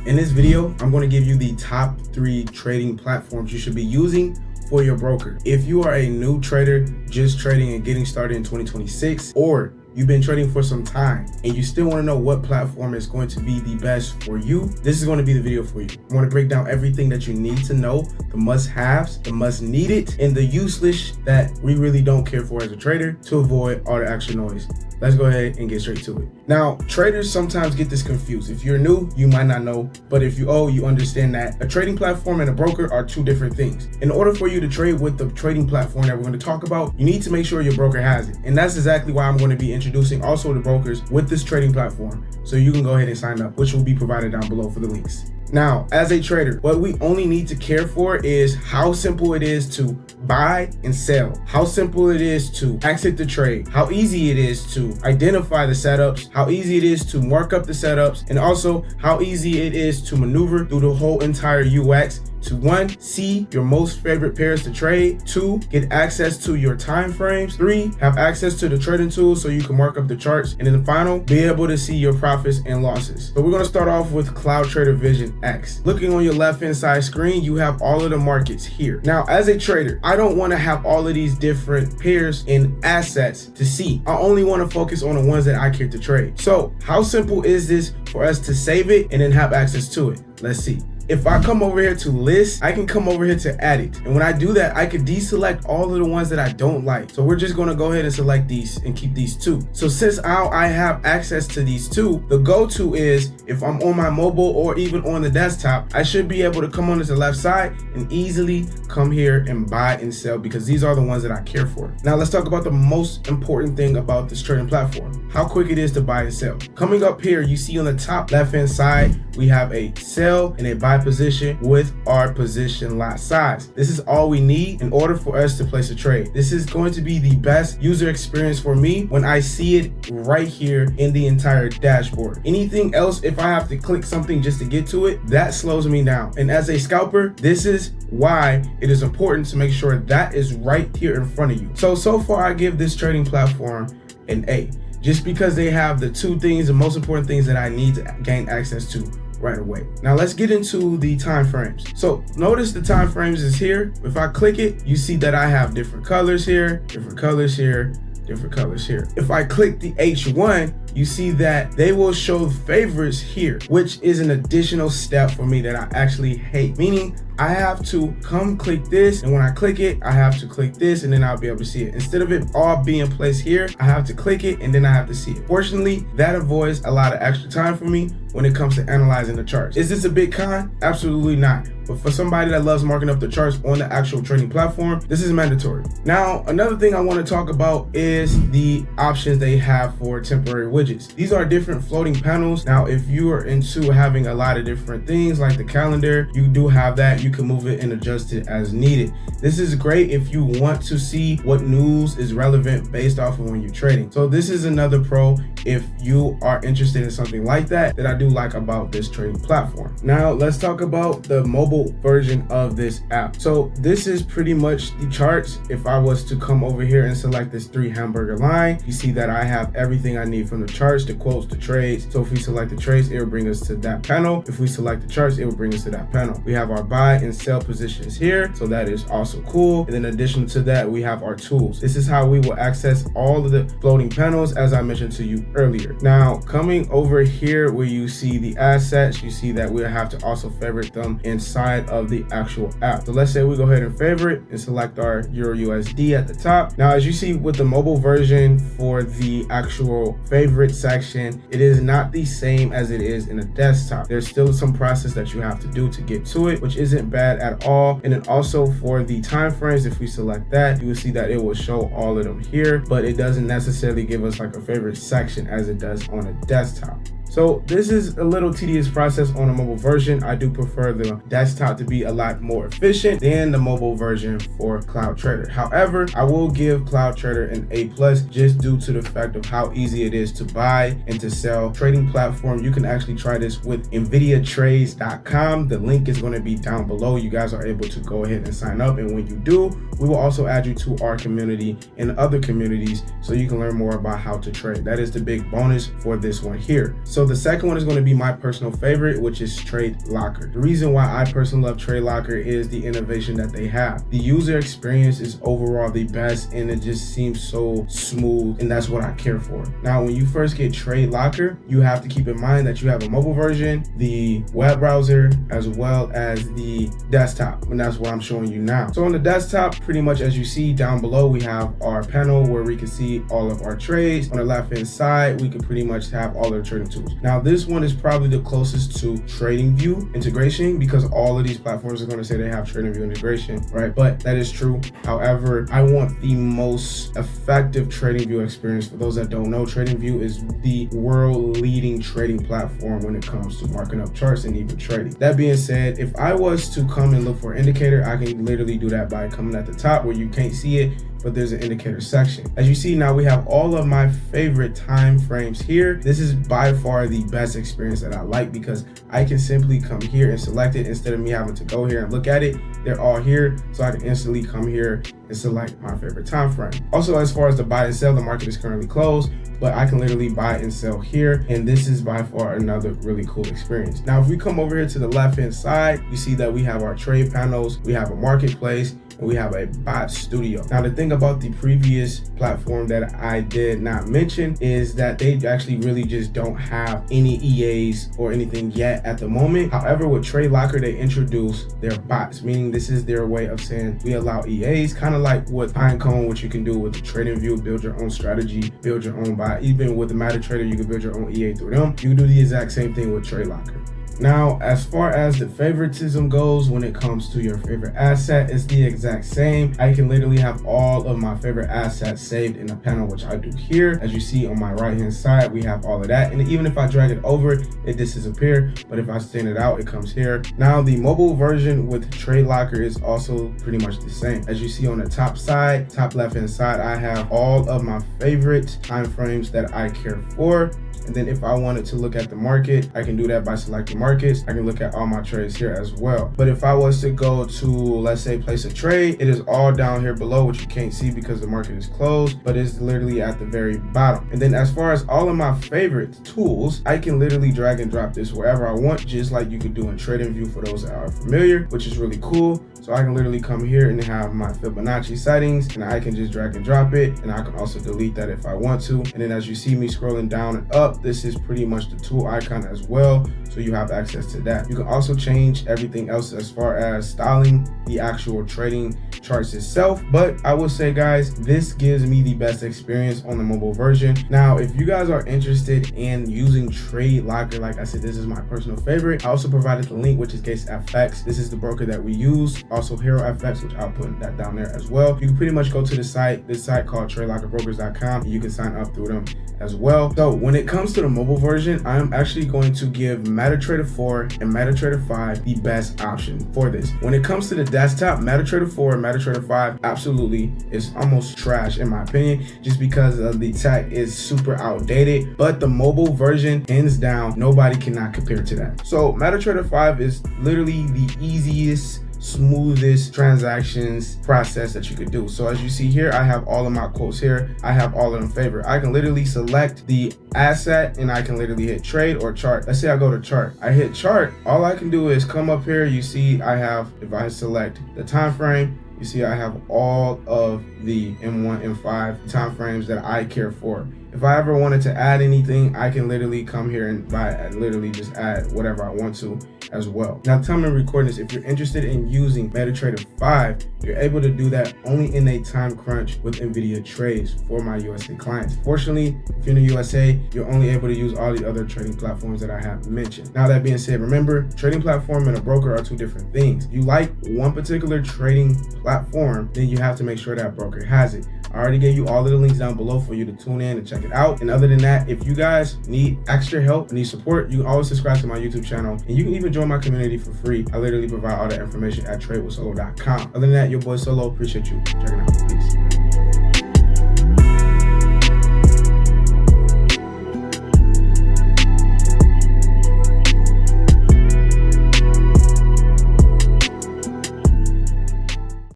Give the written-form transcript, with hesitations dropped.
In this video, I'm going to give you the top 3 trading platforms you should be using for your broker. If you are a new trader just trading and getting started in 2026, or you've been trading for some time and you still want to know what platform is going to be the best for you, this is going to be the video for you. I want to break down everything that you need to know, the must-haves, the must-needed, and the useless that we really don't care for as a trader to avoid all the extra noise. Let's go ahead and get straight to it. Now, traders sometimes get this confused. If you're new, you might not know, but if you understand that a trading platform and a broker are 2 different things. In order for you to trade with the trading platform that we're going to talk about, you need to make sure your broker has it. And that's exactly why I'm going to be introducing also the brokers with this trading platform. So you can go ahead and sign up, which will be provided down below for the links. Now, as a trader, what we only need to care for is how simple it is to buy and sell, how simple it is to exit the trade, how easy it is to identify the setups, how easy it is to mark up the setups, and also how easy it is to maneuver through the whole entire UX to 1, see your most favorite pairs to trade, 2, get access to your time frames, 3, have access to the trading tools so you can mark up the charts, and then final, be able to see your profits and losses. So we're going to start off with CloudTrader VisionX. Looking on your left hand side screen, you have all of the markets here. Now, as a trader, I don't want to have all of these different pairs and assets to see. I only want to focus on the ones that I care to trade. So how simple is this for us to save it and then have access to it? Let's see. If I come over here to list, I can come over here to edit. And when I do that, I could deselect all of the ones that I don't like. So we're just gonna go ahead and select these and keep these 2. So since now I have access to these 2, the go-to is if I'm on my mobile or even on the desktop, I should be able to come on to the left side and easily come here and buy and sell because these are the ones that I care for. Now let's talk about the most important thing about this trading platform, how quick it is to buy and sell. Coming up here, you see on the top left-hand side, we have a sell and a buy position with our position lot size. This is all we need in order for us to place a trade. This is going to be the best user experience for me when I see it right here in the entire dashboard. Anything else, if I have to click something just to get to it, that slows me down. And as a scalper, this is why it is important to make sure that is right here in front of you. So far I give this trading platform an A, just because they have the 2 things, the most important things that I need to gain access to right away. Now let's get into the time frames. So notice the time frames is here. If I click it, you see that I have different colors here, different colors here, different colors here. If I click the H1, you see that they will show favorites here, which is an additional step for me that I actually hate, meaning I have to come click this, and when I click it, I have to click this, and then I'll be able to see it. Instead of it all being placed here, I have to click it, and then I have to see it. Fortunately, that avoids a lot of extra time for me when it comes to analyzing the charts. Is this a big con? Absolutely not. But for somebody that loves marking up the charts on the actual trading platform, this is mandatory. Now, another thing I want to talk about is the options they have for temporary widgets. These are different floating panels. Now, if you are into having a lot of different things like the calendar, you do have that. You can move it and adjust it as needed. This is great if you want to see what news is relevant based off of when you're trading. So this is another pro if you are interested in something like that I do like about this trading platform. Now let's talk about the mobile version of this app. So this is pretty much the charts. If I was to come over here and select this 3 hamburger line, you see that I have everything I need from the charts, the quotes, the trades. So if we select the trades, it will bring us to that panel. If we select the charts, it will bring us to that panel. We have our buy and sell positions here, so that is also cool. And in addition to that, we have our tools. This is how we will access all of the floating panels as I mentioned to you earlier. Now coming over here where you see the assets, you see that we'll have to also favorite them inside of the actual app. So let's say we go ahead and favorite and select our Euro USD at the top. Now as you see with the mobile version for the actual favorite section, it is not the same as it is in a desktop. There's still some process that you have to do to get to it, which isn't bad at all. And then also for the time frames, if we select that, you will see that it will show all of them here, but it doesn't necessarily give us like a favorite section as it does on a desktop. So this is a little tedious process on a mobile version. I do prefer the desktop to be a lot more efficient than the mobile version for CloudTrader. However, I will give CloudTrader an A+ just due to the fact of how easy it is to buy and to sell. Trading platform, you can actually try this with NVIDIAtrades.com. The link is going to be down below. You guys are able to go ahead and sign up, and when you do, we will also add you to our community and other communities so you can learn more about how to trade. That is the big bonus for this one here. So So the second one is going to be my personal favorite, which is Tradelocker. The reason why I personally love Tradelocker is the innovation that they have. The user experience is overall the best, and it just seems so smooth, and that's what I care for. Now, when you first get Tradelocker, you have to keep in mind that you have a mobile version, the web browser, as well as the desktop, and that's what I'm showing you now. So on the desktop, pretty much as you see down below, we have our panel where we can see all of our trades. On the left hand side, we can pretty much have all our trading tools. Now this one is probably the closest to TradingView integration, because all of these platforms are going to say they have TradingView integration, right? But that is true. However, I want the most effective TradingView experience. For those that don't know, TradingView is the world leading trading platform when it comes to marking up charts and even trading. That being said, if I was to come and look for an indicator, I can literally do that by coming at the top where you can't see it, but there's an indicator section. As you see now, we have all of my favorite time frames here. This is by far the best experience that I like, because I can simply come here and select it instead of me having to go here and look at it. They're all here, so I can instantly come here and select my favorite time frame. Also, as far as the buy and sell, the market is currently closed, but I can literally buy and sell here, and this is by far another really cool experience. Now, if we come over here to the left hand side, you see that we have our trade panels, we have a marketplace, and we have a bot studio. Now, the thing about the previous platform that I did not mention is that they actually really just don't have any EAs or anything yet at the moment. However, with Tradelocker, they introduced their bots, meaning this is their way of saying we allow EAs, kind of like what Pinecone, what you can do with the TradingView, build your own strategy, build your own bot. Even with the MetaTrader, you can build your own EA through them. You can do the exact same thing with Tradelocker. Now, as far as the favoritism goes, when it comes to your favorite asset, it's the exact same. I can literally have all of my favorite assets saved in a panel, which I do here. As you see on my right hand side, we have all of that. And even if I drag it over, it disappears. But if I stand it out, it comes here. Now, the mobile version with Tradelocker is also pretty much the same. As you see on the top side, top left hand side, I have all of my favorite time frames that I care for. And then if I wanted to look at the market, I can do that by selecting markets. I can look at all my trades here as well. But if I was to go to, let's say, place a trade, it is all down here below, which you can't see because the market is closed, but it's literally at the very bottom. And then as far as all of my favorite tools, I can literally drag and drop this wherever I want, just like you could do in TradingView for those that are familiar, which is really cool. So I can literally come here and have my Fibonacci settings, and I can just drag and drop it. And I can also delete that if I want to. And then as you see me scrolling down and up, this is pretty much the tool icon as well. So you have access to that. You can also change everything else as far as styling the actual trading charts itself. But I will say, guys, this gives me the best experience on the mobile version. Now, if you guys are interested in using Tradelocker, like I said, this is my personal favorite. I also provided the link, which is GatesFX. This is the broker that we use. Also HeroFX, which I'll put that down there as well. You can pretty much go to this site called TradeLockerBrokers.com, and you can sign up through them as well. So when it comes to the mobile version, I'm actually going to give MetaTrader 4 and MetaTrader 5 the best option for this. When it comes to the desktop, MetaTrader 4 and MetaTrader 5 absolutely is almost trash in my opinion, just because the tech is super outdated. But the mobile version, hands down, nobody cannot compare to that. So MetaTrader 5 is literally the easiest, smoothest transactions process that you could do. So as you see here, I have all of my quotes here. I have all of them favored. I can literally select the asset and I can literally hit trade or chart. Let's say I go to chart. I hit chart. All I can do is come up here. You see I have, if I select the time frame, you see I have all of the M1, M5 time frames that I care for. If I ever wanted to add anything, I can literally come here and literally just add whatever I want to as well. Now, tell me in recording this, if you're interested in using MetaTrader 5, you're able to do that only in a time crunch with NVIDIA trades for my USA clients. Fortunately, if you're in the USA, you're only able to use all the other trading platforms that I have mentioned. Now, that being said, remember, trading platform and a broker are two different things. If you like one particular trading platform, then you have to make sure that broker has it. I already gave you all of the links down below for you to tune in and check it out. And other than that, if you guys need extra help, need support, you can always subscribe to my YouTube channel, and you can even join my community for free. I literally provide all that information at tradewithsolo.com. Other than that, your boy Solo, appreciate you checking out. Peace.